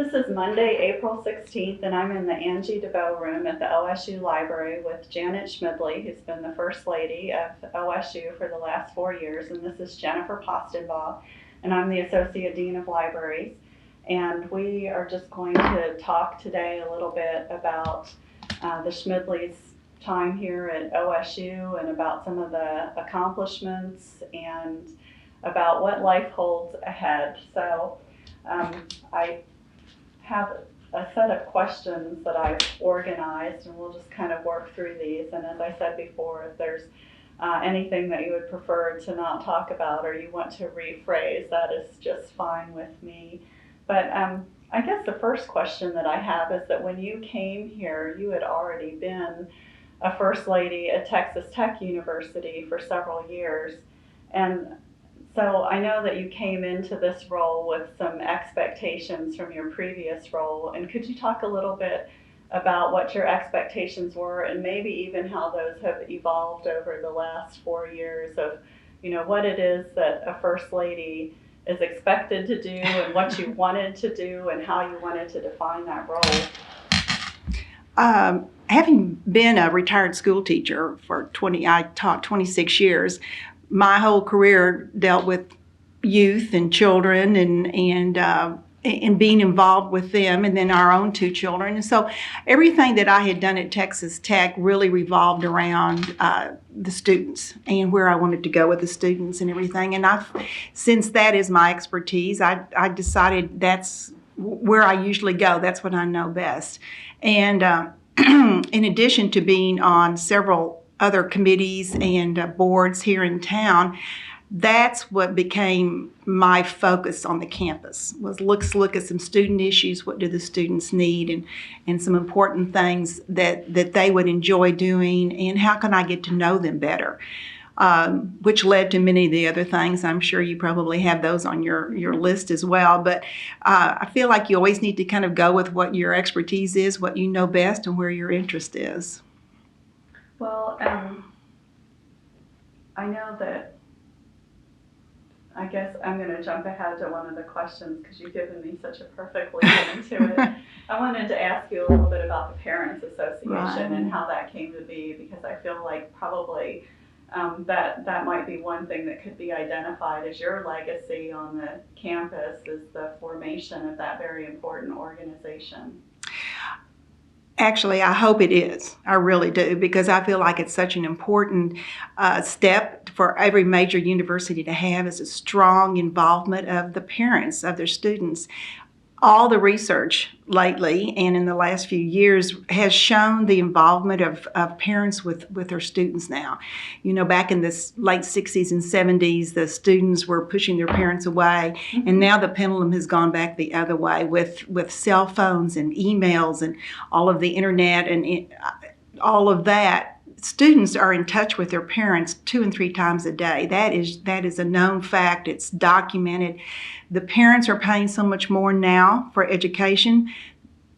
This is Monday, April 16th, and I'm in the Angie DeVoe room at the OSU Library with Janet Schmidly, who's been the First Lady of OSU for the last 4 years, and this is Jennifer Paustenbaugh, and I'm the Associate Dean of Libraries. And we are just going to talk today a little bit about the Schmidlys' time here at OSU and about some of the accomplishments and about what life holds ahead. So I have a set of questions that I've organized, and we'll just kind of work through these. And as I said before, if there's anything that you would prefer to not talk about or you want to rephrase, that is just fine with me. But I guess the first question that I have is that when you came here, you had already been a First Lady at Texas Tech University for several years. And so I know that you came into this role with some expectations from your previous role. And could you talk a little bit about what your expectations were and maybe even how those have evolved over the last 4 years of, you know, what it is that a First Lady is expected to do and what you wanted to do and how you wanted to define that role? Having been a retired school teacher for I taught 26 years. My whole career dealt with youth and children and being involved with them, and then our own 2 children. And so everything that I had done at Texas Tech really revolved around the students and where I wanted to go with the students and everything. And since that is my expertise, I decided that's where I usually go. That's what I know best. And in addition to being on several other committees and boards here in town, that's what became my focus on the campus, was look at some student issues. What do the students need, and some important things that they would enjoy doing, and how can I get to know them better, which led to many of the other things. I'm sure you probably have those on your list as well, but I feel like you always need to kind of go with what your expertise is, what you know best, and where your interest is. Well, I know that, I guess I'm going to jump ahead to one of the questions because you've given me such a perfect lead into it. I wanted to ask you a little bit about the Parents Association Right. and how that came to be, because I feel like probably that might be one thing that could be identified as your legacy on the campus, is the formation of that very important organization. Actually, I hope it is. I really do, because I feel like it's such an important step for every major university to have, is a strong involvement of the parents of their students. All the research lately and in the last few years has shown the involvement of parents with their students now. You know, back in the late 60s and 70s, the students were pushing their parents away, and now the pendulum has gone back the other way with cell phones and emails and all of the internet and all of that. Students are in touch with their parents 2 and 3 times a day. That is a known fact. It's documented. The parents are paying so much more now for education.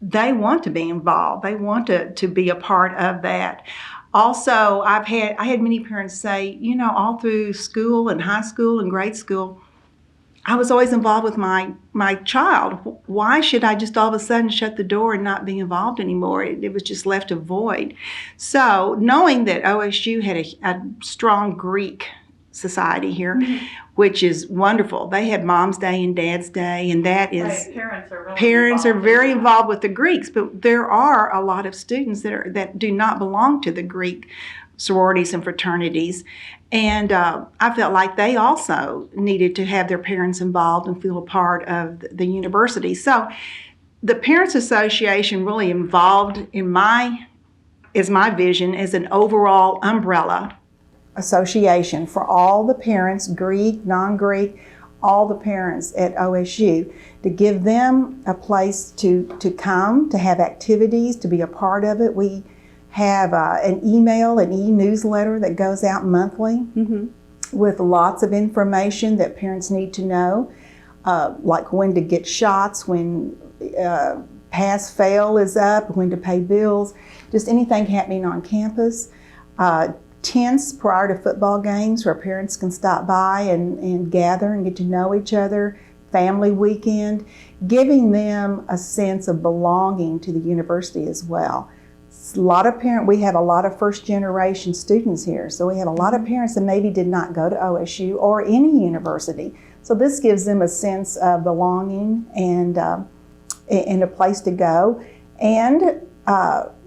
They want to be involved. They want to be a part of that. Also, I had many parents say, you know, all through school and high school and grade school, I was always involved with my child. Why should I just all of a sudden shut the door and not be involved anymore? It was just left a void. So knowing that OSU had a strong Greek society here, which is wonderful. They have Mom's Day and Dad's Day, and that is Right. Parents are very involved with the Greeks, but there are a lot of students that do not belong to the Greek sororities and fraternities. And I felt like they also needed to have their parents involved and feel a part of the university. So the Parents Association really involved is my vision as an overall umbrella association for all the parents, Greek, non-Greek, all the parents at OSU, to give them a place to come, to have activities, to be a part of it. We have an e-newsletter that goes out monthly with lots of information that parents need to know, like when to get shots, when pass-fail is up, when to pay bills, just anything happening on campus. Tents prior to football games where parents can stop by and gather and get to know each other, family weekend, giving them a sense of belonging to the university as well. We have a lot of first generation students here, so we have a lot of parents that maybe did not go to OSU or any university. So this gives them a sense of belonging and a place to go. And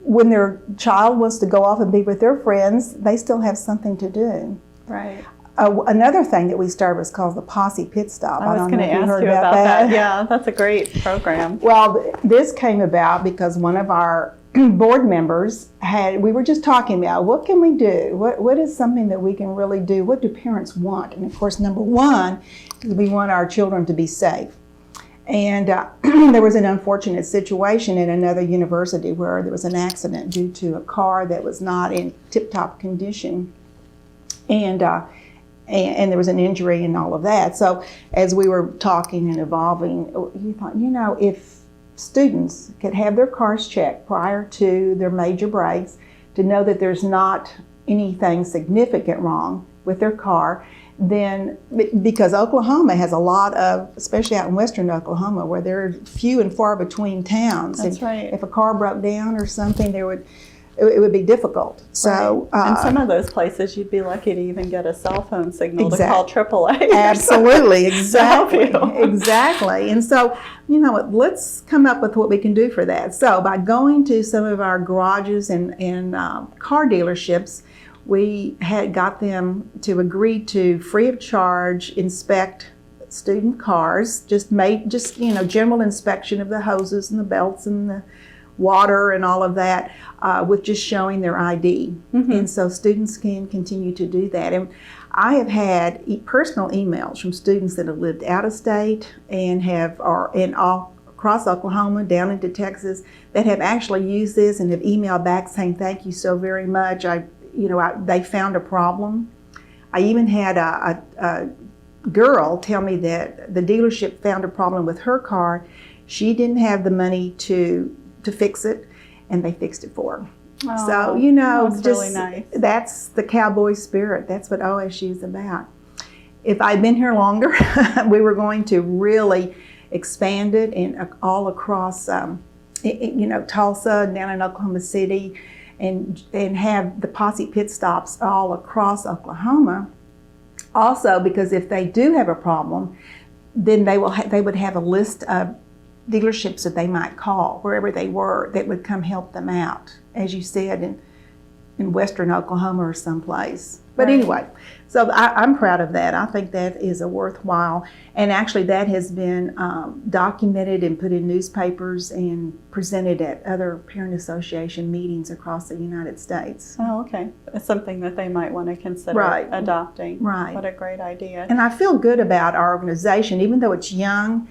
when their child wants to go off and be with their friends, they still have something to do. Right. Another thing that we started was called the Posse Pit Stop. I was going to ask you about that. Yeah, that's a great program. Well, this came about because one of our board members we were just talking about what can we do? What is something that we can really do? What do parents want? And of course, number one is we want our children to be safe. And there was an unfortunate situation at another university where there was an accident due to a car that was not in tip-top condition. And there was an injury and all of that. So as we were talking and evolving, you thought, if students could have their cars checked prior to their major breaks to know that there's not anything significant wrong with their car, then, because Oklahoma has a lot of, especially out in western Oklahoma, where there are few and far between towns. That's right. If a car broke down or something, it would be difficult. So, right. And some of those places, you'd be lucky to even get a cell phone signal to call AAA. Absolutely, exactly, exactly. And so, let's come up with what we can do for that. So, by going to some of our garages and car dealerships, we had got them to agree to free of charge inspect student cars. Just general inspection of the hoses and the belts and the water and all of that, with just showing their ID. Mm-hmm. And so students can continue to do that. And I have had personal emails from students that have lived out of state and are in all across Oklahoma, down into Texas, that have actually used this and have emailed back saying, thank you so very much. They found a problem. I even had a girl tell me that the dealership found a problem with her car. She didn't have the money to fix it, and they fixed it for her. Oh, so, that's really nice. That's the cowboy spirit. That's what OSU is about. If I'd been here longer, we were going to really expand it and all across, Tulsa, down in Oklahoma City, and have the Posse Pit Stops all across Oklahoma. Also, because if they do have a problem, then they would have a list of dealerships that they might call wherever they were that would come help them out, as you said, in western Oklahoma or someplace. But right. Anyway, so I'm proud of that. I think that is a worthwhile, and actually that has been documented and put in newspapers and presented at other parent association meetings across the United States. Oh, okay. It's something that they might want to consider adopting. Right. What a great idea. And I feel good about our organization, even though it's young.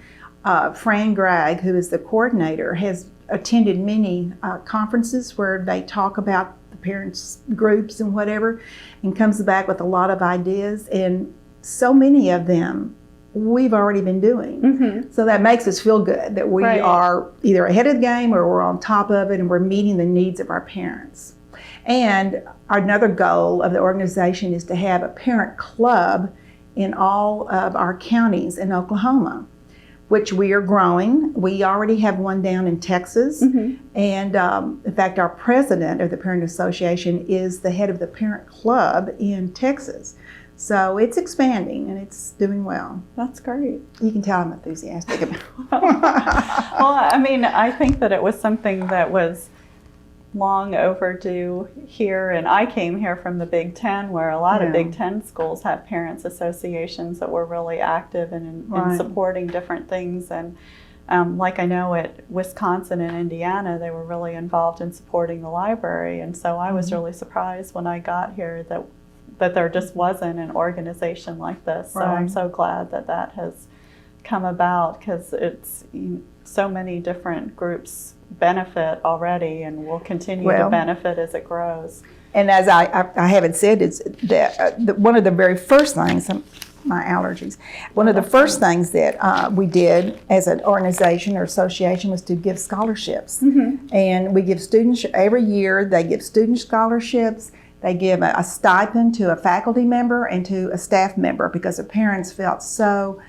Fran Gregg, who is the coordinator, has attended many conferences where they talk about the parents groups and whatever, and comes back with a lot of ideas, and so many of them we've already been doing. Mm-hmm. So that makes us feel good that we are either ahead of the game or we're on top of it and we're meeting the needs of our parents. And another goal of the organization is to have a parent club in all of our counties in Oklahoma, which we are growing. We already have one down in Texas. Mm-hmm. And in fact, our president of the Parent Association is the head of the parent club in Texas. So it's expanding and it's doing well. That's great. You can tell I'm enthusiastic about it. Well, I think that it was something that was long overdue here, and I came here from the Big Ten, where a lot of Big Ten schools have parents associations that were really active in supporting different things. And like I know at Wisconsin and Indiana, they were really involved in supporting the library. And so I was really surprised when I got here that there just wasn't an organization like this. So I'm so glad that has come about, because it's so many different groups benefit already and will continue to benefit as it grows. And as I haven't said, it's that one of the very first things, my allergies, one of the first things that we did as an organization or association was to give scholarships. Mm-hmm. And we give students, every year they give student scholarships. They give a stipend to a faculty member and to a staff member, because the parents felt so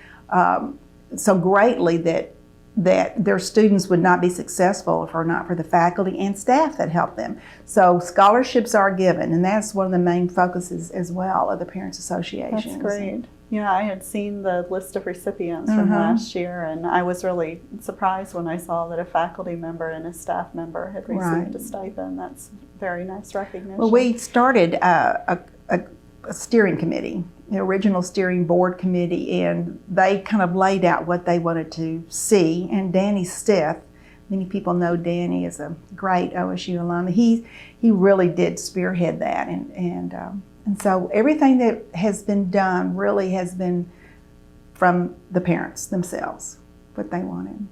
so greatly that their students would not be successful if it were not for the faculty and staff that help them. So scholarships are given, and that's one of the main focuses as well of the Parents Association. That's great. Yeah, I had seen the list of recipients from last year, and I was really surprised when I saw that a faculty member and a staff member had received a stipend. That's very nice recognition. Well, we started a steering committee, the original steering board committee, and they kind of laid out what they wanted to see. And Danny Stith, many people know Danny is a great OSU alum. He really did spearhead that, and so everything that has been done really has been from the parents themselves, what they wanted.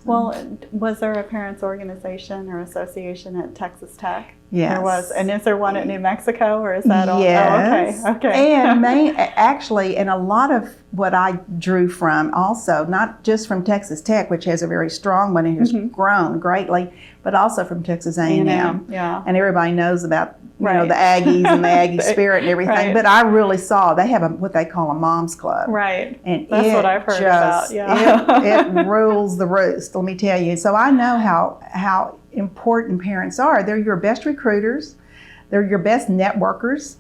Well, was there a parents organization or association at Texas Tech? Yes. There was. And is there one at New Mexico, or is that all? Yes. Oh, okay. And actually, and a lot of what I drew from also, not just from Texas Tech, which has a very strong one and has grown greatly, but also from Texas A&M. Yeah. And everybody knows about the Aggies and the Aggie spirit and everything. But I really saw they have what they call a mom's club. Right. And that's what I've heard about. Yeah. it rules the roost, let me tell you. So I know how important parents are. They're your best recruiters. They're your best networkers.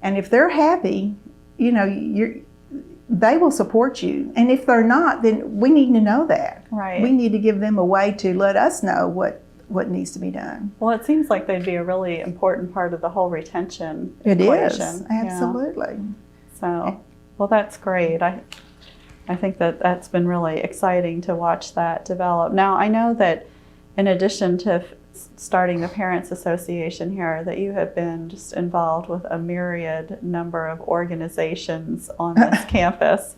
And if they're happy, they will support you. And if they're not, then we need to know that. Right. We need to give them a way to let us know what needs to be done. Well, it seems like they'd be a really important part of the whole retention equation. It is, absolutely. Yeah. So, well, that's great. I think that's been really exciting to watch that develop. Now, I know that in addition to starting the Parents Association here, that you have been just involved with a myriad number of organizations on this campus.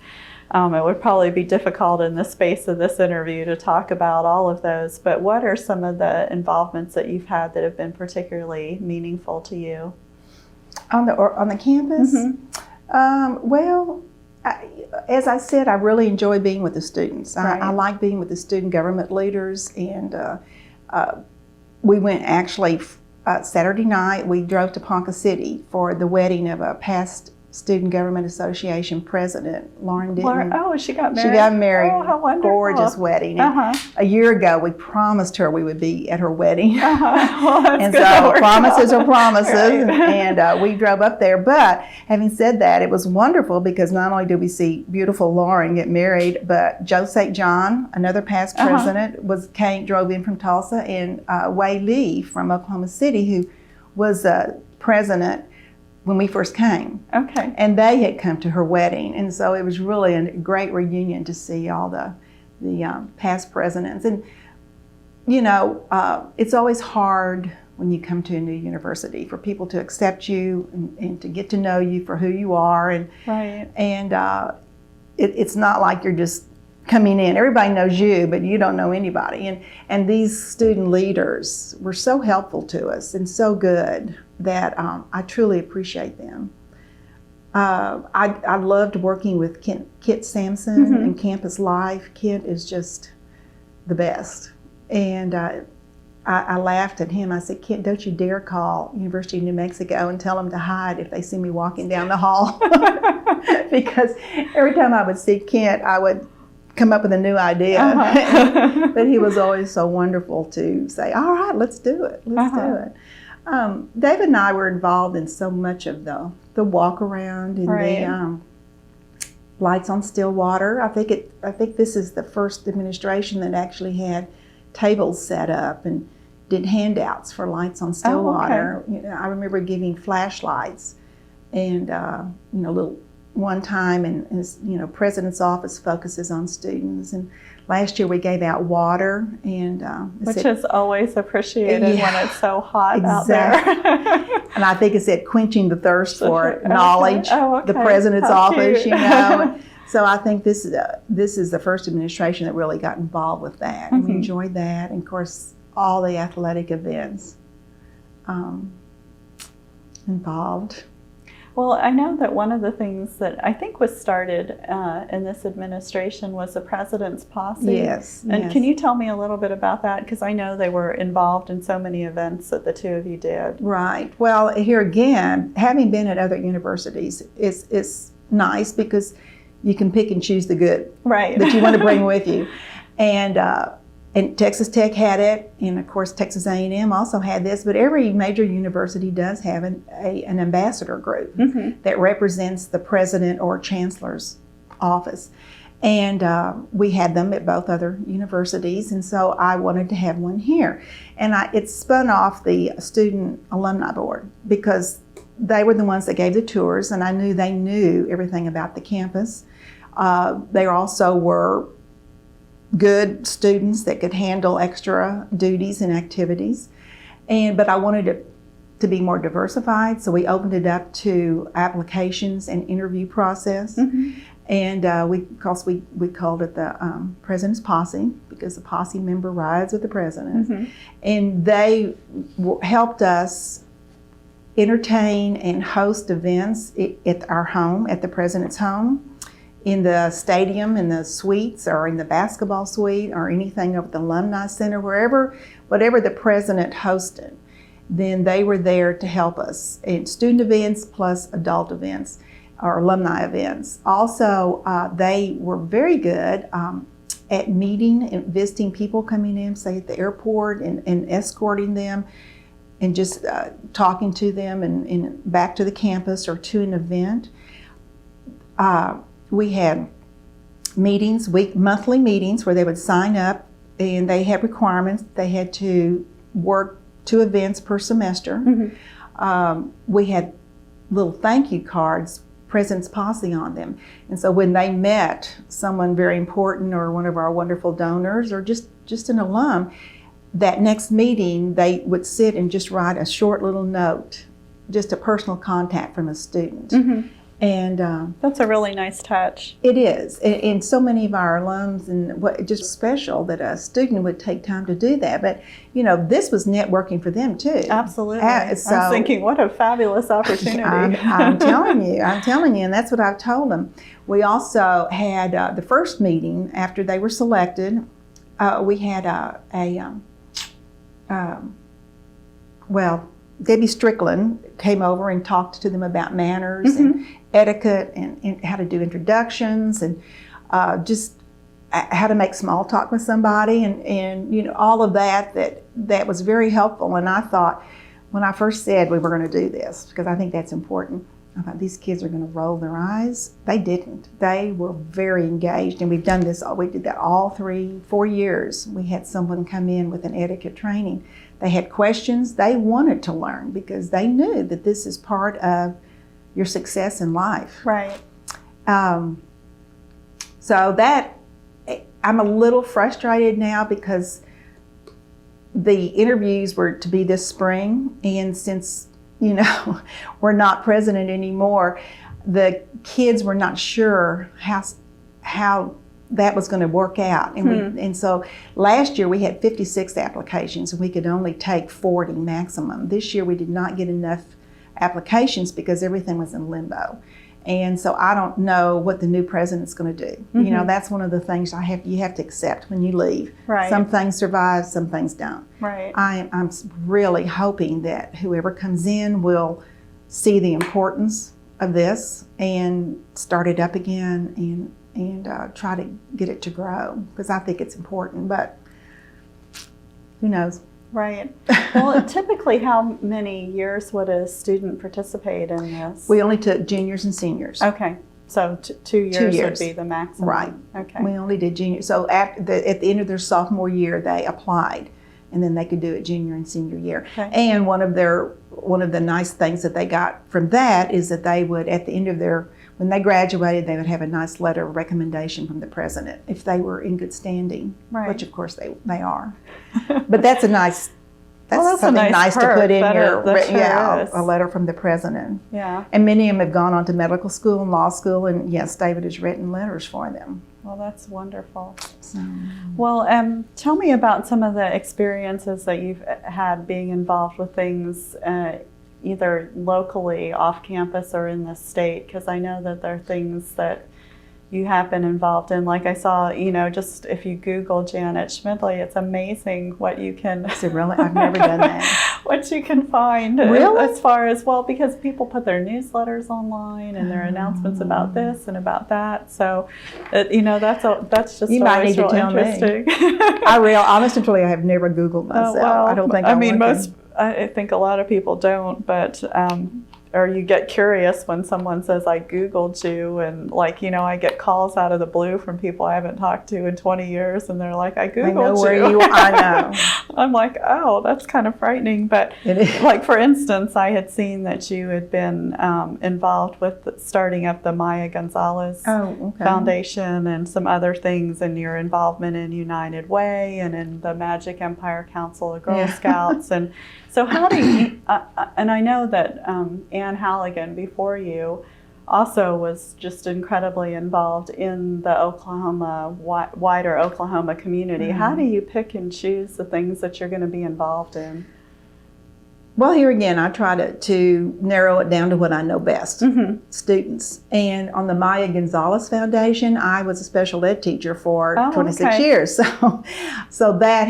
It would probably be difficult in the space of this interview to talk about all of those, but what are some of the involvements that you've had that have been particularly meaningful to you? On the campus? Well, as I said, I really enjoy being with the students. I like being with the student government leaders, and we went actually Saturday night, we drove to Ponca City for the wedding of a past Student Government Association president, Lauren Denton. Oh, she got married? She got married. Oh, how wonderful. Gorgeous wedding. A year ago, we promised her we would be at her wedding. Well, that's and good. So promises are promises. And we drove up there. But having said that, it was wonderful because not only did we see beautiful Lauren get married, but Joe St. John, another past president, drove in from Tulsa, and Wei Lee from Oklahoma City, who was president when we first came. Okay. And they had come to her wedding. And so it was really a great reunion to see all the past presidents. And, it's always hard when you come to a new university for people to accept you and to get to know you for who you are. And, it's not like you're just coming in. Everybody knows you, but you don't know anybody. And these student leaders were so helpful to us and so good that I truly appreciate them. I loved working with Kit Sampson and Campus Life. Kit is just the best. And I laughed at him. I said, Kit, don't you dare call University of New Mexico and tell them to hide if they see me walking down the hall. Because every time I would see Kent, I would come up with a new idea. But he was always so wonderful to say, all right, let's do it. Let's do it. David and I were involved in so much of the walk around and the lights on Stillwater. I think this is the first administration that actually had tables set up and did handouts for lights on Stillwater. I remember giving flashlights and little one time, and President's office focuses on students. And last year we gave out water, and which is always appreciated when it's so hot out there. And I think it said quenching the thirst for knowledge. The President's How office, cute. So I think this is the first administration that really got involved with that. And we enjoyed that, and of course all the athletic events involved. Well, I know that one of the things that I think was started in this administration was the President's Posse. Yes. And can you tell me a little bit about that? Because I know they were involved in so many events that the two of you did. Right. Well, here again, having been at other universities is nice because you can pick and choose the good right. that you want to bring with you. And Texas Tech had it, and of course Texas A&M also had this, but every major university does have an ambassador group that represents the president or chancellor's office. And we had them at both other universities, and so I wanted to have one here. And it spun off the Student Alumni Board because they were the ones that gave the tours, and I knew they knew everything about the campus. They also were good students that could handle extra duties and activities. But I wanted it to be more diversified, so we opened it up to applications and interview process. And we called it the President's Posse, because the posse member rides with the president. And they helped us entertain and host events at our home, at the president's home, in the stadium, in the suites, or in the basketball suite, or anything over the alumni center, whatever the president hosted, then they were there to help us in student events plus adult events or alumni events. Also, they were very good at meeting and visiting people coming in, say at the airport, and escorting them, and just talking to them and back to the campus or to an event. We had meetings, monthly meetings, where they would sign up, and they had requirements. They had to work 2 events per semester. We had little thank you cards, President's Posse, on them. And so when they met someone very important, or one of our wonderful donors, or just an alum, that next meeting they would sit and just write a short little note, just a personal contact from a student. And that's a really nice touch. It is, and so many of our alums, and just special that a student would take time to do that. But this was networking for them too. Absolutely. I was thinking, what a fabulous opportunity. I'm telling you, and that's what I've told them. We also had the first meeting after they were selected. We had Debbie Strickland came over and talked to them about manners and etiquette, and how to do introductions, and just how to make small talk with somebody, and all of that was very helpful. And I thought, when I first said we were going to do this, because I think that's important, I thought these kids are going to roll their eyes. They didn't. They were very engaged, and we did that all 3-4 years. We had someone come in with an etiquette training. They had questions. They wanted to learn, because they knew that this is part of your success in life. Right. So that, I'm a little frustrated now, because the interviews were to be this spring, and since we're not president anymore, the kids were not sure how that was going to work out. And so last year we had 56 applications, and we could only take 40 maximum. This year we did not get enough applications because everything was in limbo. And so I don't know what the new president's going to do. That's one of the things you have to accept when you leave. Right. Some things survive, some things don't. Right. I'm really hoping that whoever comes in will see the importance of this and start it up again, and try to get it to grow, because I think it's important, but who knows? Right. Well, typically, how many years would a student participate in this? We only took juniors and seniors. Okay. So 2 years, 2 years would be the maximum. Right. Okay. We only did junior. So at the end of their sophomore year, they applied, and then they could do it junior and senior year. Okay. And one of the nice things that they got from that is that they would, at the end of when they graduated, they would have a nice letter of recommendation from the president if they were in good standing, right. which of course they are. But that's something a nice to perk. put in Is. a letter from the president. Yeah. And many of them have gone on to medical school and law school, and yes, David has written letters for them. Well, that's wonderful. So. Well, tell me about some of the experiences that you've had being involved with things either locally, off campus, or in the state, because I know that there are things that you have been involved in. Like I saw, just if you Google Janet Schmidly, it's amazing what you can. Is it really? I've never done that. what you can find. Really? As far as, well, because people put their newsletters online and their announcements about this and about that. So, that's just You might always need to real tell me. interesting. Honestly, truly, I have never Googled myself. I don't think I think a lot of people don't, but or you get curious when someone says, I Googled you, and I get calls out of the blue from people I haven't talked to in 20 years, and they're like, I Googled I know you. where you are. I know. I'm like, oh, that's kind of frightening. But It is. like, for instance, I had seen that you had been involved with starting up the Maya Gonzalez Foundation and some other things, and your involvement in United Way and in the Magic Empire Council of Girl Scouts. And so how do you, and I know that Ann Halligan before you also was just incredibly involved in the wider Oklahoma community. Mm-hmm. How do you pick and choose the things that you're going to be involved in? Well, here again, I try to narrow it down to what I know best, students. And on the Maya Gonzalez Foundation, I was a special ed teacher for 26 years. So that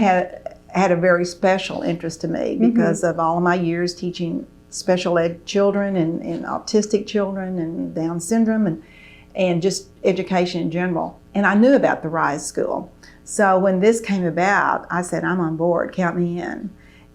had a very special interest to me because of all of my years teaching special ed children and autistic children and Down syndrome and just education in general. And I knew about the RISE school. So when this came about, I said, I'm on board, count me in.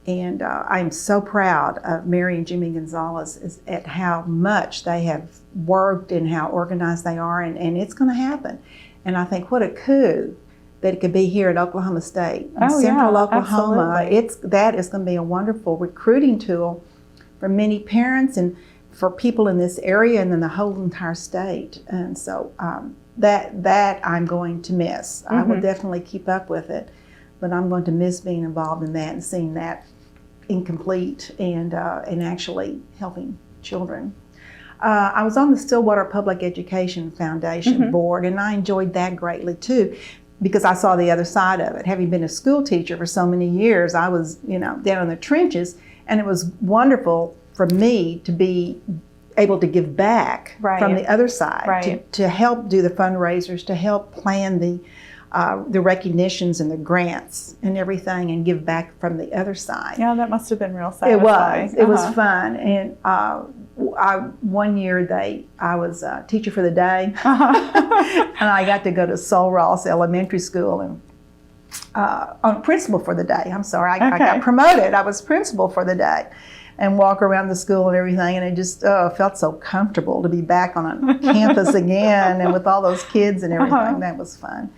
And I'm so proud of Mary and Jimmy Gonzalez at how much they have worked and how organized they are, and it's going to happen. And I think what a coup that it could be here at Oklahoma State, in central Oklahoma. Absolutely. That is going to be a wonderful recruiting tool for many parents and for people in this area and in the whole entire state. And so that I'm going to miss. I will definitely keep up with it, but I'm going to miss being involved in that and seeing that incomplete and actually helping children. I was on the Stillwater Public Education Foundation board, and I enjoyed that greatly too, because I saw the other side of it. Having been a school teacher for so many years, I was down in the trenches, and it was wonderful for me to be able to give back from the other side, to help do the fundraisers, to help plan the recognitions and the grants and everything, and give back from the other side. Yeah, that must have been real satisfying. It was fun. And one year I was a teacher for the day, and I got to go to Sol Ross Elementary School and on principal for the day. I'm sorry, I got promoted. I was principal for the day, and walk around the school and everything, and it just felt so comfortable to be back on a campus again and with all those kids and everything. That was fun.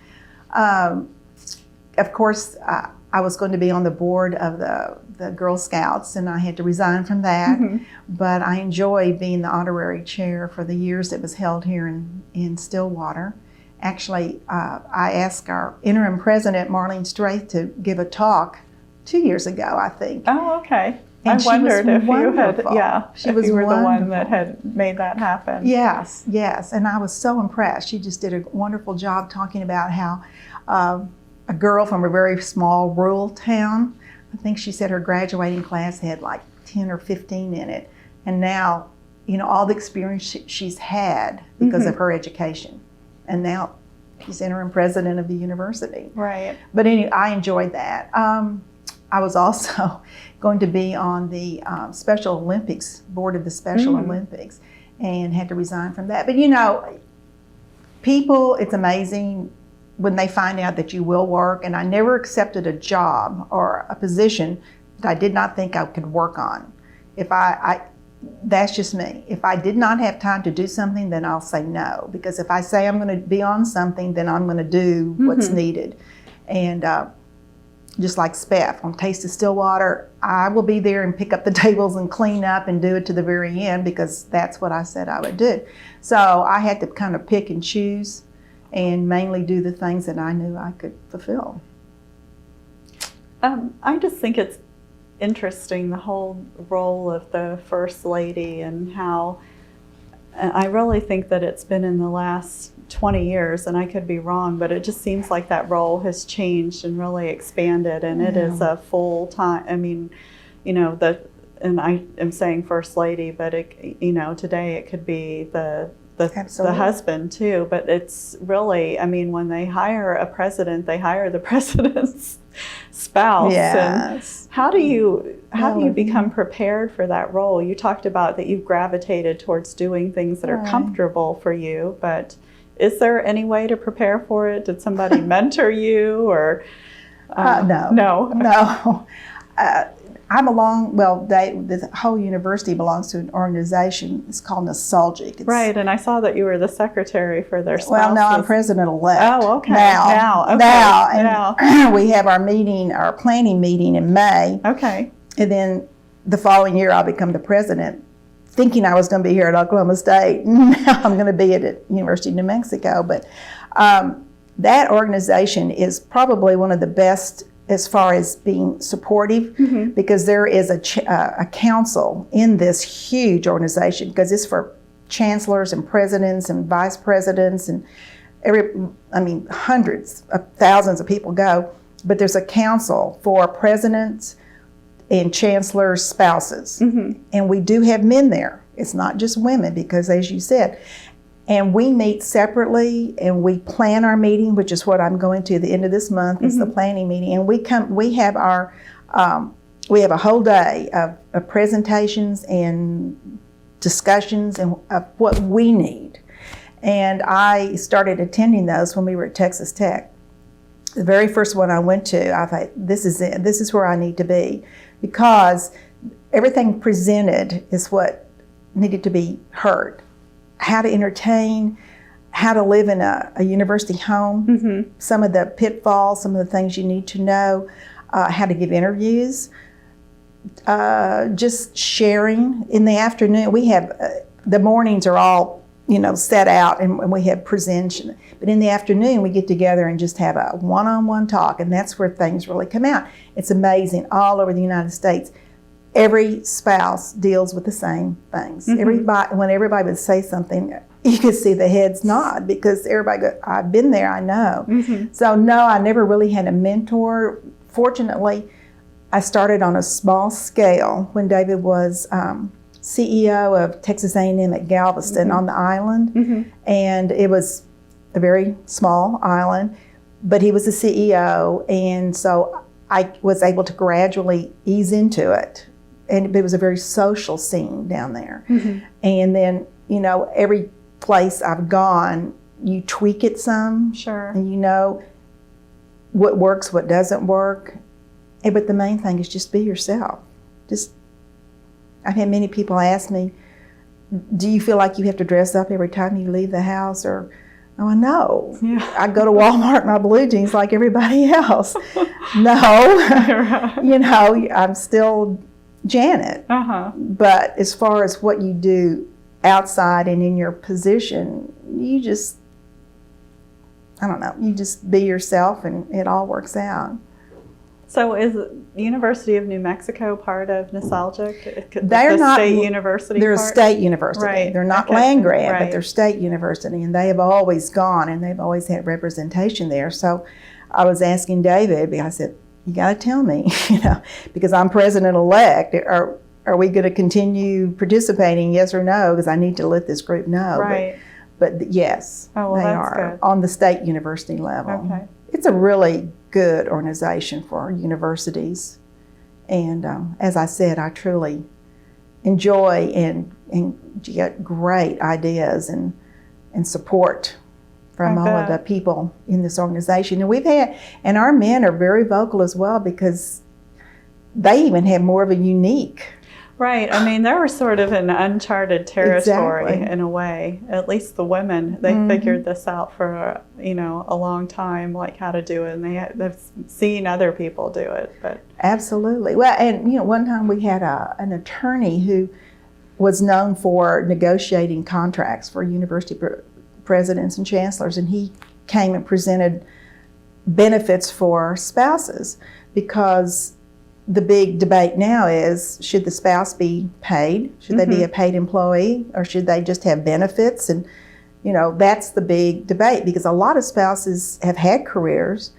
Of course, I was going to be on the board of the Girl Scouts, and I had to resign from that. But I enjoy being the honorary chair for the years it was held here in Stillwater. Actually, I asked our interim president, Marlene Straith, to give a talk 2 years ago, I think. Oh, okay. And I wondered if you had, she was you were wonderful. The one that had made that happen. Yes, and I was so impressed. She just did a wonderful job talking about how a girl from a very small rural town, I think she said her graduating class had like 10 or 15 in it, and now, all the experience she's had because of her education, and now she's interim president of the university. Right. But anyway, I enjoyed that. I was also going to be on the Special Olympics, board of the Special Olympics, and had to resign from that. But people, it's amazing when they find out that you will work, and I never accepted a job or a position that I did not think I could work on. That's just me. If I did not have time to do something, then I'll say no, because if I say I'm going to be on something, then I'm going to do what's needed. And just like SPEF, on Taste of Stillwater, I will be there and pick up the tables and clean up and do it to the very end, because that's what I said I would do. So I had to kind of pick and choose and mainly do the things that I knew I could fulfill. I just think it's interesting, the whole role of the First Lady, and how I really think that it's been in the last 20 years, and I could be wrong, but it just seems like that role has changed and really expanded, and it is a full-time, and I am saying First Lady, but today it could be the husband too, but it's really, when they hire a president, they hire the president's spouse. Yes. And how do how do you become prepared for that role? You talked about that you've gravitated towards doing things that are comfortable for you, but is there any way to prepare for it? Did somebody mentor you, or? No. I belong, the whole university belongs to an organization. It's called Nostalgic. Right, and I saw that you were the secretary for their spouses. Well, no, I'm president-elect. Oh, okay. Now, we have our planning meeting in May. Okay. And then the following year, I'll become the president, thinking I was going to be here at Oklahoma State. Now I'm going to be at University of New Mexico. But that organization is probably one of the best as far as being supportive, because there is a council in this huge organization, because it's for chancellors and presidents and vice presidents and hundreds of thousands of people go, but there's a council for presidents and chancellors' spouses. And we do have men there. It's not just women, because as you said, and we meet separately, and we plan our meeting, which is what I'm going to the end of this month. It's the planning meeting, and we have a whole day of presentations and discussions and of what we need. And I started attending those when we were at Texas Tech. The very first one I went to, I thought, this is it. This is where I need to be, because everything presented is what needed to be heard. How to entertain, how to live in a university home, some of the pitfalls, some of the things you need to know, how to give interviews, just sharing. In the afternoon, we have, the mornings are all, set out, and we have presentation. But in the afternoon, we get together and just have a one-on-one talk, and that's where things really come out. It's amazing, all over the United States. Every spouse deals with the same things. When everybody would say something, you could see the heads nod, because everybody goes, I've been there, I know. So no, I never really had a mentor. Fortunately, I started on a small scale when David was CEO of Texas A&M at Galveston on the island. And it was a very small island, but he was the CEO, and so I was able to gradually ease into it. And it was a very social scene down there. And then, every place I've gone, you tweak it some. Sure. And you know what works, what doesn't work. But the main thing is just be yourself. I've had many people ask me, do you feel like you have to dress up every time you leave the house? Or, no. Yeah. I go to Walmart in my blue jeans like everybody else. No. I'm still Janet. But as far as what you do outside and in your position, you just be yourself, and it all works out. So is the University of New Mexico part of Nostalgic? They're not state university. They're part? A state university. Right. They're not land grant, but they're state university, and they have always gone, and they've always had representation there. So I was asking David, I said, you got to tell me, because I'm president-elect. Are we going to continue participating, yes or no? Because I need to let this group know. Right. But yes, they are good. On the state university level. Okay. It's a really good organization for universities. And as I said, I truly enjoy and get great ideas and support from all of the people in this organization. And our men are very vocal as well, because they even have more of a unique. Right. They were sort of in uncharted territory in a way. At least the women, they figured this out for, a long time, like how to do it. And they've seen other people do it. But absolutely. Well, and, one time we had an attorney who was known for negotiating contracts for university presidents and chancellors, and he came and presented benefits for spouses, because the big debate now is, should the spouse be paid? Should they be a paid employee, or should they just have benefits? And that's the big debate, because a lot of spouses have had careers,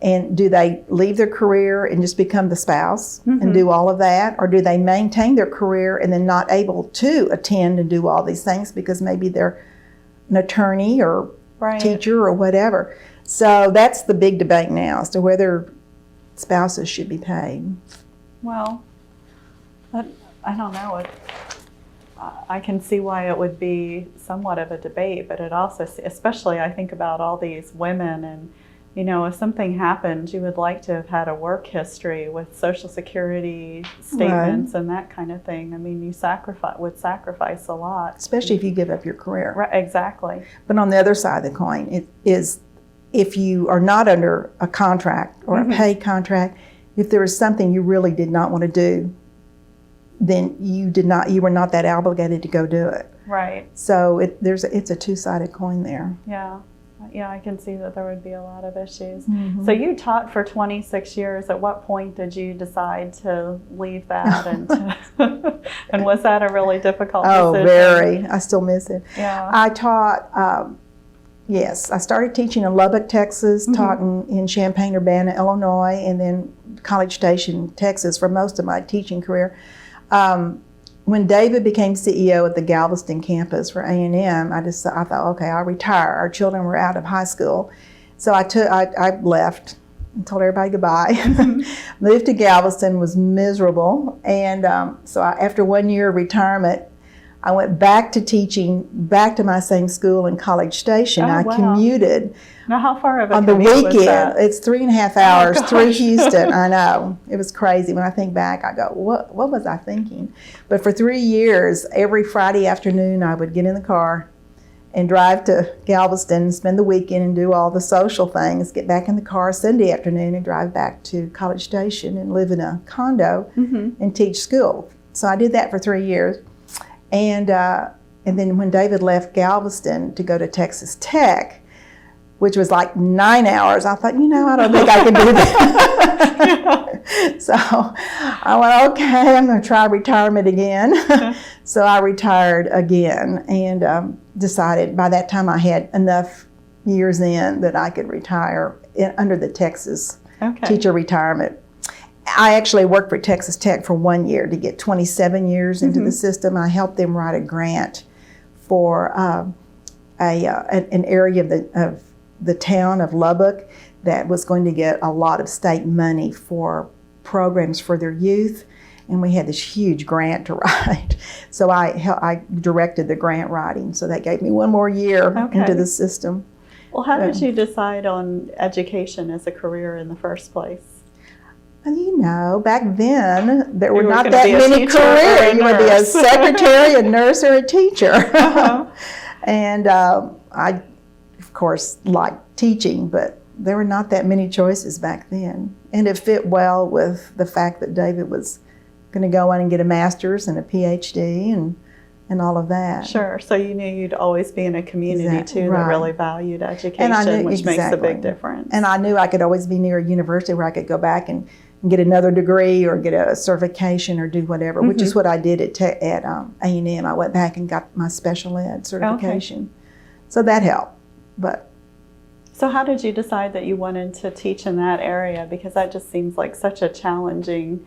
and do they leave their career and just become the spouse and do all of that, or do they maintain their career and then not able to attend and do all these things because maybe they're an attorney or teacher or whatever? So that's the big debate now, as to whether spouses should be paid. Well, But I don't know. I can see why it would be somewhat of a debate, but it also, especially I think about all these women and, if something happened, you would like to have had a work history with Social Security statements and that kind of thing. I mean, you would sacrifice a lot. Especially if you give up your career. Right, exactly. But on the other side of the coin, it is if you are not under a contract or a paid contract, if there is something you really did not want to do, then you were not that obligated to go do it. Right. So it's a two-sided coin there. Yeah, I can see that there would be a lot of issues. So you taught for 26 years. At what point did you decide to leave that? And was that a really difficult decision? Oh, very. I still miss it. Yeah. I taught, yes, I started teaching in Lubbock, Texas, taught in Champaign-Urbana, Illinois, and then College Station, Texas for most of my teaching career. When David became CEO at the Galveston campus for A&M, I thought, okay, I'll retire. Our children were out of high school. So I left and told everybody goodbye. Moved to Galveston, was miserable. And so after 1 year of retirement, I went back to teaching, back to my same school in College Station. I commuted. Now, how far of a on the commute was weekend? that? It's 3.5 hours through Houston. I know. It was crazy. When I think back, I go, what was I thinking? But for 3 years, every Friday afternoon, I would get in the car and drive to Galveston, spend the weekend and do all the social things, get back in the car Sunday afternoon and drive back to College Station and live in a condo and teach school. So I did that for 3 years. And then when David left Galveston to go to Texas Tech, which was like 9 hours, I thought, I don't think I can do that. So I went, okay, I'm going to try retirement again. So I retired again and decided by that time I had enough years in that I could retire under the Texas teacher retirement. I actually worked for Texas Tech for 1 year to get 27 years into the system. I helped them write a grant for an area of the town of Lubbock that was going to get a lot of state money for programs for their youth. And we had this huge grant to write. So I directed the grant writing. So that gave me 1 more year into the system. Well, how did you decide on education as a career in the first place? Back then, there were not that many careers. You would be a secretary, a nurse, or a teacher. And I, of course, liked teaching, but there were not that many choices back then. And it fit well with the fact that David was going to go on and get a master's and a PhD and all of that. Sure. So you knew you'd always be in a community, too, that really valued education, which makes a big difference. And I knew I could always be near a university where I could go back and get another degree or get a certification or do whatever, which is what I did at A&M. I went back and got my special ed certification. So that helped. So how did you decide that you wanted to teach in that area? Because that just seems like such a challenging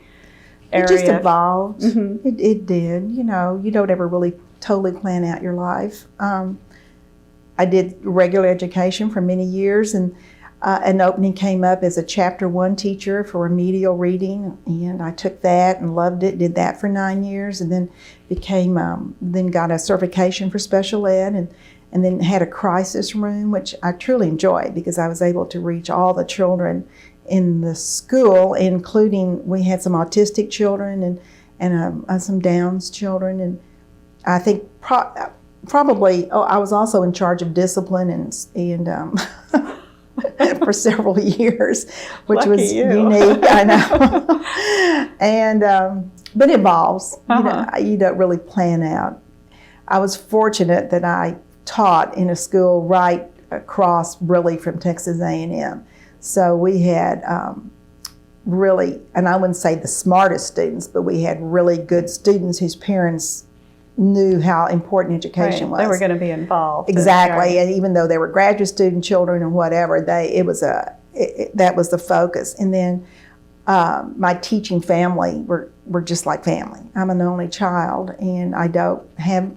area. It just evolved. It did. You don't ever really totally plan out your life. I did regular education for many years, and an opening came up as a Chapter 1 teacher for remedial reading, and I took that and loved it, did that for 9 years, and then then got a certification for special ed, and then had a crisis room, which I truly enjoyed because I was able to reach all the children in the school, including we had some autistic children and some Downs children, and I think probably I was also in charge of discipline and for several years, which Lucky was you. unique. I know, and but it evolves. You don't really plan out. I was fortunate that I taught in a school right across really from Texas A&M. So we had really, and I wouldn't say the smartest students, but we had really good students whose parents knew how important education was. They were going to be involved. Exactly, and even though they were graduate student children and whatever, that was the focus. And then my teaching family were just like family. I'm an only child, and I don't have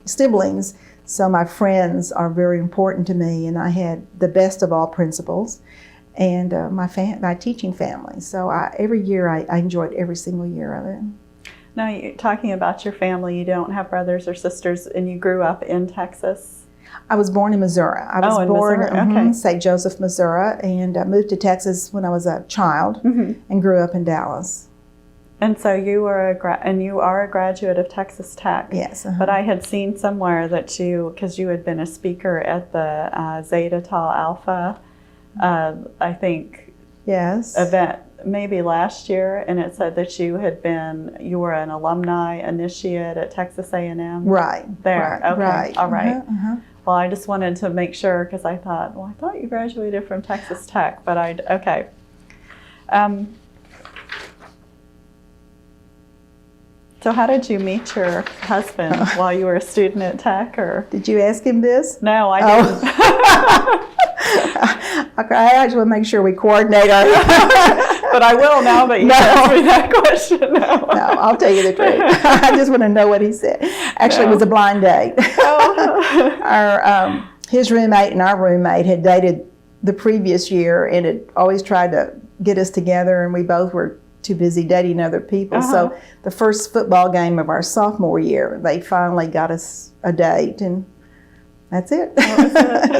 siblings, so my friends are very important to me, and I had the best of all principals and my teaching family. So every year I enjoyed every single year of it. Now, you're talking about your family, you don't have brothers or sisters, and you grew up in Texas? I was born in Missouri. I was born Missouri. in St. Joseph, Missouri, and I moved to Texas when I was a child and grew up in Dallas. And so you were you are a graduate of Texas Tech. Yes. But I had seen somewhere that because you had been a speaker at the Zeta Tau Alpha, I think, yes, event maybe last year, and it said that you were an alumni initiate at Texas A&M. Right. There. Right, okay. right. All right. Well, I just wanted to make sure because I thought you graduated from Texas Tech, but okay. So how did you meet your husband while you were a student at Tech, or? Did you ask him this? No, I didn't. Okay, I actually want to make sure we coordinate our. But I will now that you asked me that question. No, I'll tell you the truth. I just want to know what he said. Actually, it was a blind date. His roommate and our roommate had dated the previous year and had always tried to get us together, and we both were too busy dating other people. So the first football game of our sophomore year, they finally got us a date, and that's it.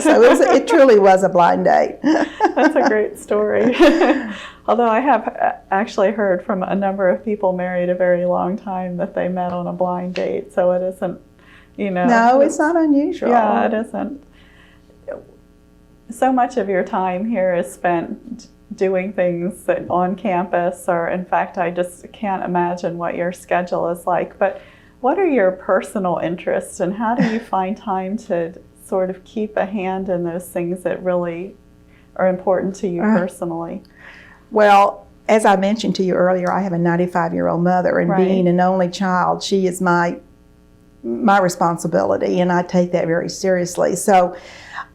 So it truly was a blind date. That's a great story. Although I have actually heard from a number of people married a very long time that they met on a blind date. So it isn't, No, it's not unusual. Yeah, it isn't. So much of your time here is spent doing things on campus, or in fact, I just can't imagine what your schedule is like. But what are your personal interests, and how do you find time to sort of keep a hand in those things that really are important to you personally? Well, as I mentioned to you earlier, I have a 95-year-old mother, and being an only child, she is my responsibility, and I take that very seriously. So,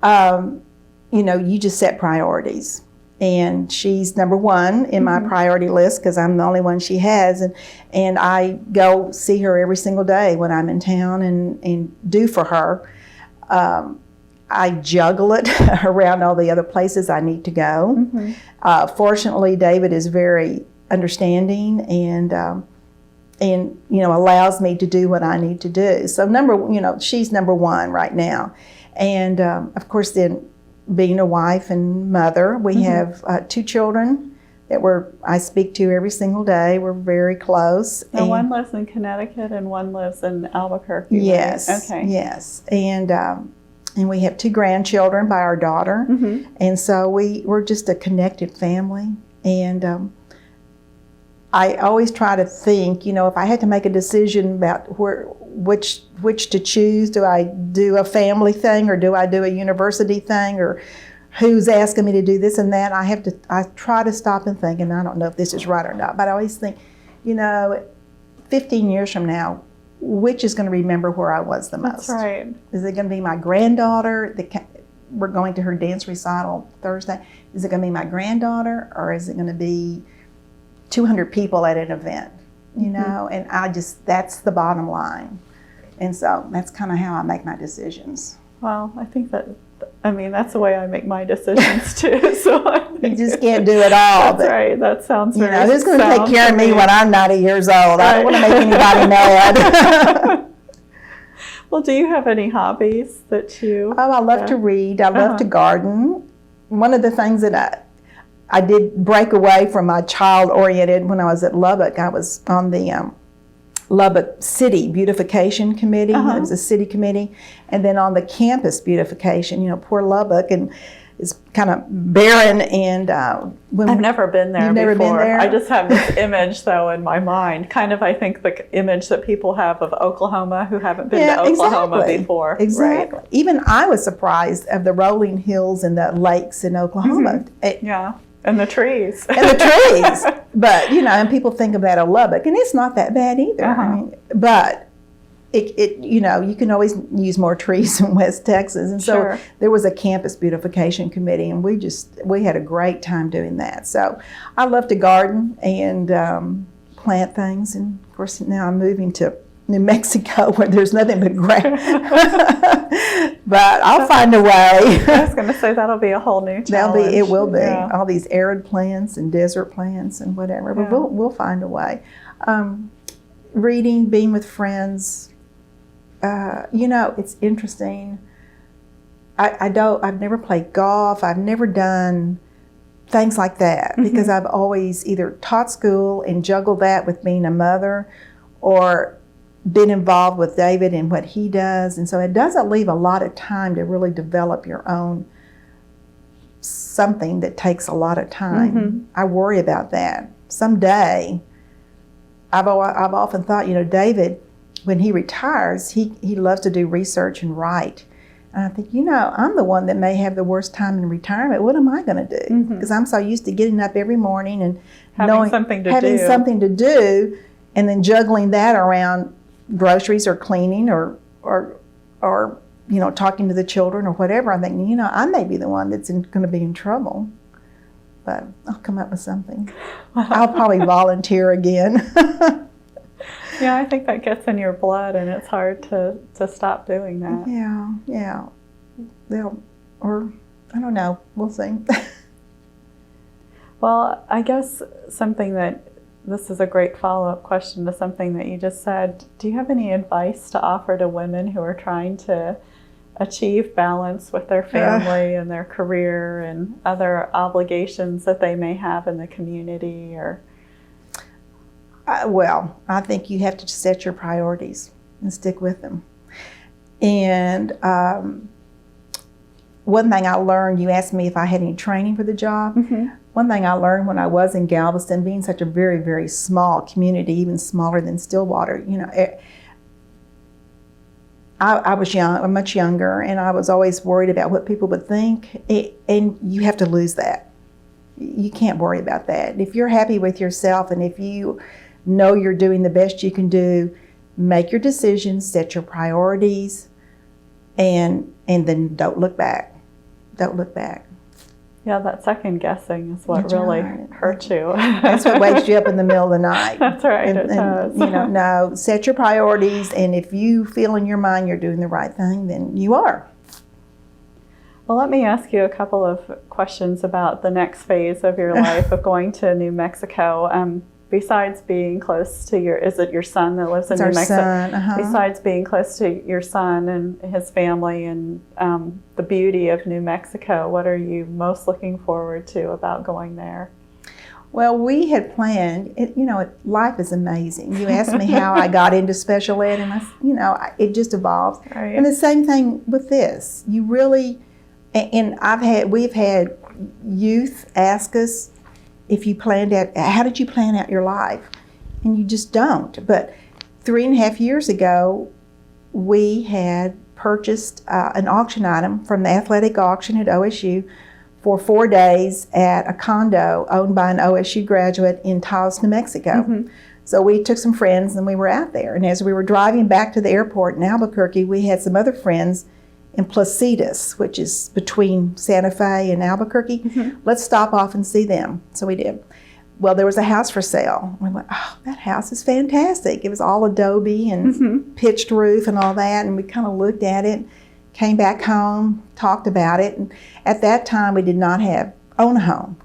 you just set priorities. And she's number one in my priority list because I'm the only one she has. And I go see her every single day when I'm in town and do for her. I juggle it around all the other places I need to go. Fortunately, David is very understanding and allows me to do what I need to do. So she's number one right now. And of course then, being a wife and mother, we have 2 children that I speak to every single day. We're very close. Now, one lives in Connecticut and one lives in Albuquerque. Yes. Right? Okay. Yes. And we have 2 grandchildren by our daughter. And so we're just a connected family. And I always try to think, if I had to make a decision about which to choose, do I do a family thing or do I do a university thing, or who's asking me to do this and that, I try to stop and think, and I don't know if this is right or not, but I always think, 15 years from now, which is going to remember where I was the most? That's right. Is it going to be my granddaughter? We're going to her dance recital Thursday. Is it going to be my granddaughter, or is it going to be 200 people at an event? And that's the bottom line. And so that's kind of how I make my decisions. Well, I think that's the way I make my decisions too. So you just can't do it all. That's right. That sounds very who's going to take care of me when I'm 90 years old? Right. I don't want to make anybody mad. Well, do you have any hobbies that you... Oh, I love to read. I love to garden. One of the things that I did break away from my child-oriented when I was at Lubbock. I was on the Lubbock City Beautification Committee. It was a city committee. And then on the campus beautification, poor Lubbock and is kind of barren. And I've never been there. You've never been there? I just have this image, though, in my mind. Kind of, I think, the image that people have of Oklahoma who haven't been to Oklahoma before. Exactly. Right? Even I was surprised of the rolling hills and the lakes in Oklahoma. Yeah. And the trees. But, and people think about a Lubbock, and it's not that bad either. But you can always use more trees in West Texas. And so there was a campus beautification committee, and we had a great time doing that. So I love to garden and plant things. And of course, now I'm moving to New Mexico where there's nothing but grass. But I'll find a way. I was going to say that'll be a whole new challenge. It will be. All these arid plants and desert plants and whatever. But we'll find a way. reading, being with friends. It's interesting. I've never played golf. I've never done things like that because I've always either taught school and juggled that with being a mother, or been involved with David and what he does. And so it doesn't leave a lot of time to really develop your own something that takes a lot of time. I worry about that. Someday, I've often thought, David, when he retires, he loves to do research and write. And I think, I'm the one that may have the worst time in retirement. What am I going to do? Because I'm so used to getting up every morning and having something to do, and then juggling that around groceries or cleaning or talking to the children or whatever. I think, I may be the one that's going to be in trouble. But I'll come up with something. I'll probably volunteer again. Yeah, I think that gets in your blood, and it's hard to stop doing that. Yeah. Or I don't know. We'll see. Well, I guess this is a great follow-up question to something that you just said. Do you have any advice to offer to women who are trying to achieve balance with their family and their career and other obligations that they may have in the community? Or well, I think you have to set your priorities and stick with them. And one thing I learned, you asked me if I had any training for the job. One thing I learned when I was in Galveston, being such a very, very small community, even smaller than Stillwater, I was young, much younger, and I was always worried about what people would think. And you have to lose that. You can't worry about that. If you're happy with yourself, and if you know you're doing the best you can do, make your decisions, set your priorities, and then don't look back. Don't look back. Yeah, that second guessing is what really hurts you. That's what wakes you up in the middle of the night. That's right, it does. No, set your priorities, and if you feel in your mind you're doing the right thing, then you are. Well, let me ask you a couple of questions about the next phase of your life of going to New Mexico. Besides being close to is it your son that lives in New Mexico? Son, Besides being close to your son and his family and the beauty of New Mexico, what are you most looking forward to about going there? Well, we had planned, life is amazing. You asked me how I got into special ed, and it just evolves. Right. And the same thing with this. You really, and we've had youth ask us, how did you plan out your life? And you just don't. But 3.5 years ago, we had purchased an auction item from the athletic auction at OSU for 4 days at a condo owned by an OSU graduate in Taos, New Mexico. So we took some friends and we were out there. And as we were driving back to the airport in Albuquerque, we had some other friends in Placitas, which is between Santa Fe and Albuquerque. Let's stop off and see them. So we did. Well, there was a house for sale. We went, oh, that house is fantastic. It was all adobe and pitched roof and all that. And we kind of looked at it, came back home, talked about it. And at that time, we did not own a home.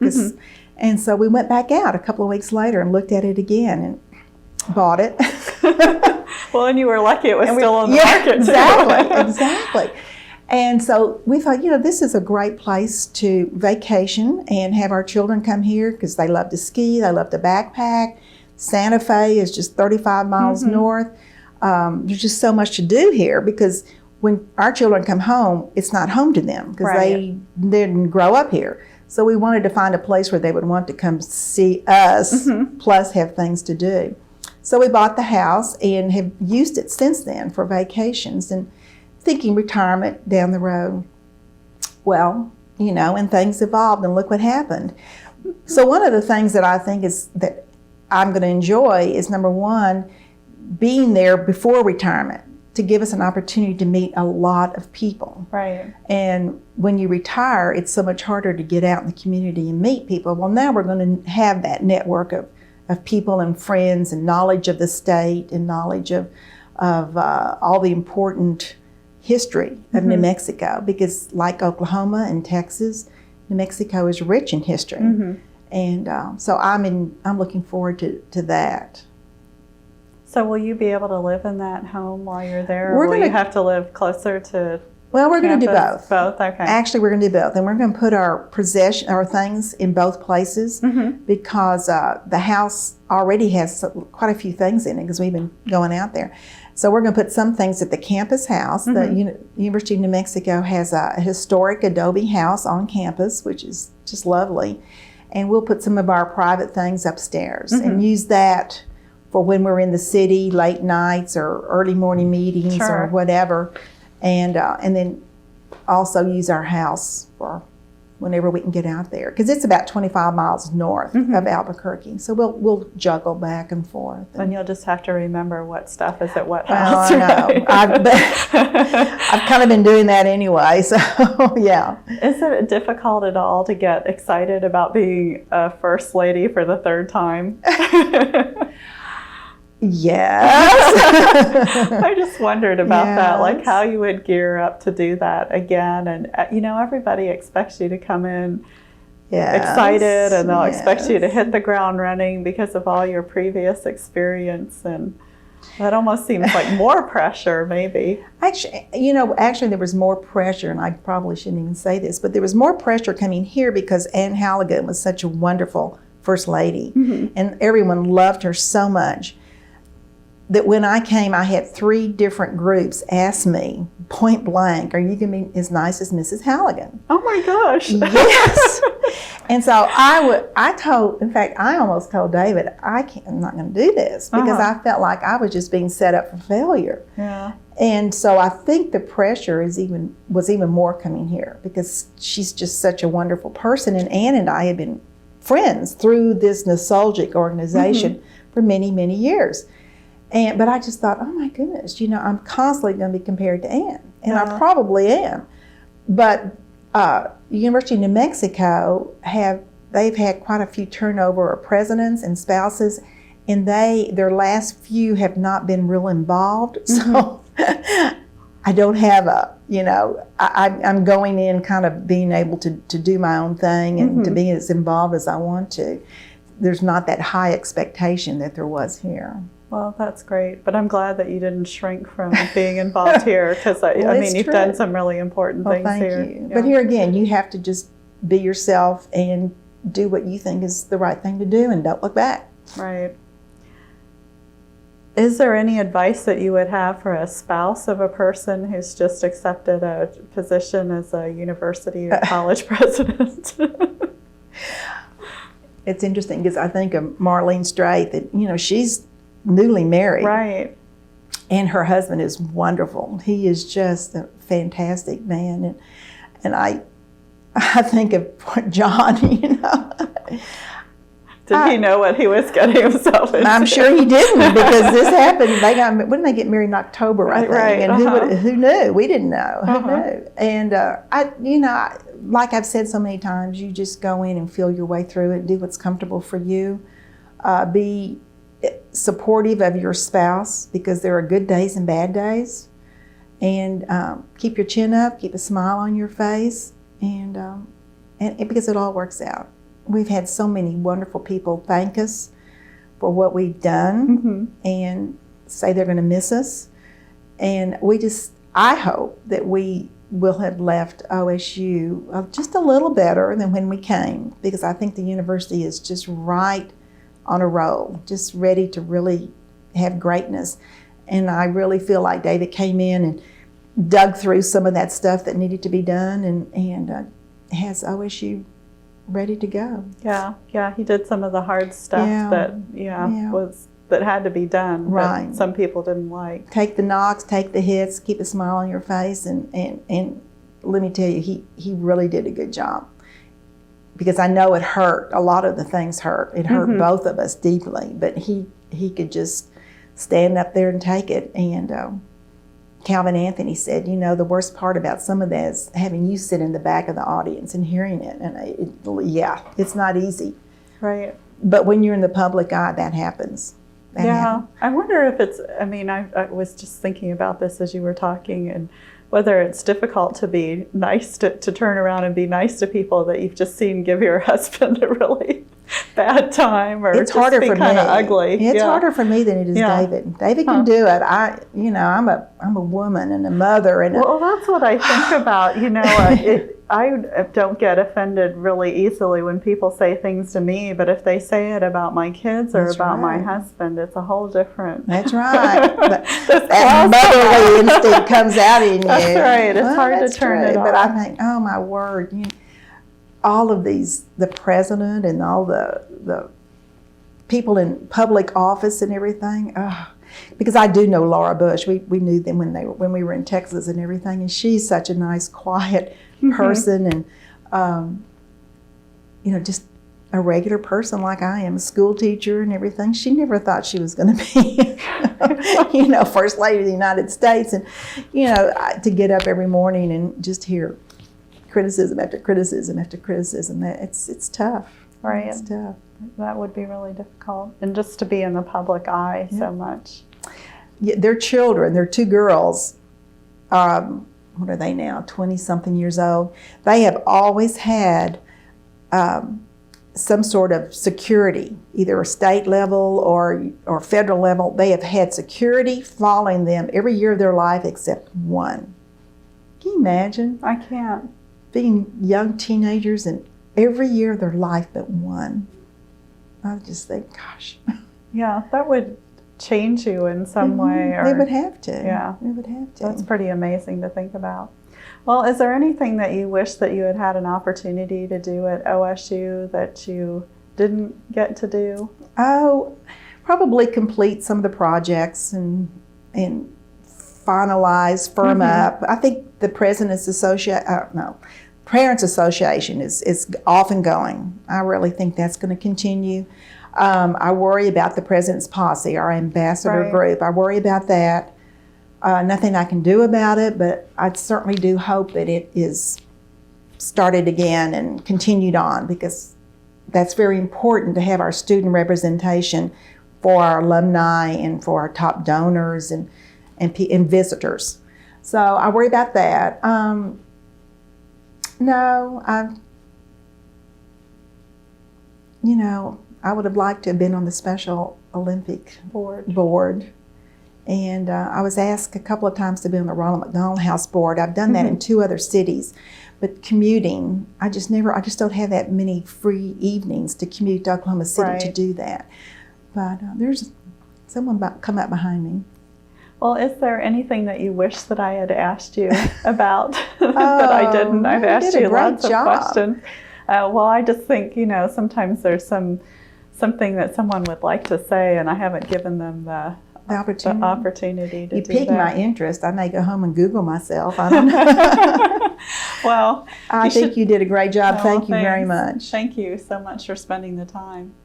And so we went back out a couple of weeks later and looked at it again and bought it. Well, and you were lucky it was still on the market. Exactly. And so we thought, this is a great place to vacation and have our children come here because they love to ski, they love to backpack. Santa Fe is just 35 miles north. There's just so much to do here because when our children come home, it's not home to them because they didn't grow up here. So we wanted to find a place where they would want to come see us, plus have things to do. So we bought the house and have used it since then for vacations and thinking retirement down the road. Well, and things evolved and look what happened. So one of the things that I think is that I'm going to enjoy is, number one, being there before retirement to give us an opportunity to meet a lot of people. Right. And when you retire, it's so much harder to get out in the community and meet people. Well, now we're going to have that network of people and friends and knowledge of the state and knowledge of all the important history of New Mexico, because like Oklahoma and Texas, New Mexico is rich in history. And so I'm looking forward to that. So will you be able to live in that home while you're there, or We're will you gonna- have to live closer to Well, we're going to do campus? both. Both, okay. Actually, we're going to do both, and we're going to put our things in both places because the house already has quite a few things in it because we've been going out there. So we're going to put some things at the campus house. The University of New Mexico has a historic adobe house on campus, which is just lovely, and we'll put some of our private things upstairs and use that for when we're in the city, late nights or early morning meetings or whatever. And then also use our house for whenever we can get out there, because it's about 25 miles north of Albuquerque. So we'll juggle back and forth. And you'll just have to remember what stuff is at what Well, house. I know. I've kind of been doing that anyway. So yeah. Is it difficult at all to get excited about being a first lady for the third time? Yes. I just wondered about that, like how you would gear up to do that again. And, everybody expects you to come in excited, and they'll expect you to hit the ground running because of all your previous experience. And that almost seems like more pressure, maybe. Actually, there was more pressure, and I probably shouldn't even say this, but there was more pressure coming here because Ann Halligan was such a wonderful first lady, and everyone loved her so much that when I came, I had 3 different groups ask me point blank, "Are you going to be as nice as Mrs. Halligan?" Oh my gosh! Yes. And so I almost told David, I'm not going to do this because I felt like I was just being set up for failure. Yeah. And so I think the pressure was even more coming here because she's just such a wonderful person. And Ann and I had been friends through this nostalgic organization for many, many years. But I just thought, oh my goodness, I'm constantly going to be compared to Ann. And I probably am. But University of New Mexico they've had quite a few turnover of presidents and spouses, and their last few have not been real involved. So I don't have I'm going in kind of being able to do my own thing and to be as involved as I want to. There's not that high expectation that there was here. Well, that's great, but I'm glad that you didn't shrink from being involved here because you've done some really important things here. Thank you. Yeah. But here again, you have to just be yourself and do what you think is the right thing to do, and don't look back. Right. Is there any advice that you would have for a spouse of a person who's just accepted a position as a university or college president? It's interesting because I think of Marlene Straight that she's newly married. Right. And her husband is wonderful. He is just a fantastic man. And I think of John, Did he know what he was getting himself into? I'm sure he didn't because this happened. When they get married in October, I think. Right. And who knew? We didn't know. Who knew? And like I've said so many times, you just go in and feel your way through it, do what's comfortable for you, be supportive of your spouse because there are good days and bad days, and keep your chin up, keep a smile on your face, and because it all works out. We've had so many wonderful people thank us for what we've done and say they're going to miss us, and I hope that we will have left OSU just a little better than when we came, because I think the university is just right on a roll, just ready to really have greatness. And I really feel like David came in and dug through some of that stuff that needed to be done and has OSU ready to go. Yeah, he did some of the hard stuff that had to be done. Right. That some people didn't like. Take the knocks, take the hits, keep a smile on your face, and let me tell you, he really did a good job. Because I know it hurt. A lot of the things hurt. It hurt both of us deeply, but he could just stand up there and take it. And Calvin Anthony said, the worst part about some of that is having you sit in the back of the audience and hearing it. And it's not easy. Right. But when you're in the public eye, that happens. That happens. I wonder if it's, I was just thinking about this as you were talking, and whether it's difficult to be nice, to turn around and be nice to people that you've just seen give your husband a really bad time or It's just harder be for me. kind of ugly. It's harder for me than it is Yeah. David. David can do it. I'm a woman and a mother and Well, that's what I think about. I don't get offended really easily when people say things to me, but if they say it about my kids or That's about my right. husband, it's a whole different. That's right. But That's that motherly instinct comes out in you. That's right. It's hard to that's turn true. it But off. I think, oh my word, all of these, the president and all the people in public office and everything. Oh, because I do know Laura Bush. We knew them when we were in Texas and everything, and she's such a nice, quiet person, and just a regular person like I am, a school teacher and everything. She never thought she was going to be, First Lady of the United States, and to get up every morning and just hear criticism after criticism after criticism. It's tough. Right. It's tough. That would be really difficult, and just to be in the public eye so much. Yeah, their children, they're two girls. What are they now? 20-something years old. They have always had some sort of security, either a state level or federal level. They have had security following them every year of their life except one. Can you imagine? I can't. Being young teenagers and every year of their life but one. I just think, gosh. Yeah, that would change you in some way. They would have to. Yeah. They would have to. That's pretty amazing to think about. Well, is there anything that you wish that you had an opportunity to do at OSU that you didn't get to do? Oh, probably complete some of the projects and finalize, firm up. I think the Parents Association is off and going. I really think that's going to continue. I worry about the President's Posse, our ambassador group. I worry about that. Nothing I can do about it, but I certainly do hope that it is started again and continued on, because that's very important to have our student representation for our alumni and for our top donors and visitors. So I worry about that. No, I would have liked to have been on the Special Olympic board. And I was asked a couple of times to be on the Ronald McDonald House board. I've done that in 2 other cities. But commuting, I just don't have that many free evenings to commute to Oklahoma City to do that. But there's someone come up behind me. Well, is there anything that you wish that I had asked you about that I didn't? I've asked you lots of questions. Well, I just think, sometimes there's something that someone would like to say, and I haven't given them the opportunity to do that. You piqued my interest. I may go home and Google myself. I don't know. Well, I think you did a great job. Thank you very much. Thank you so much for spending the time.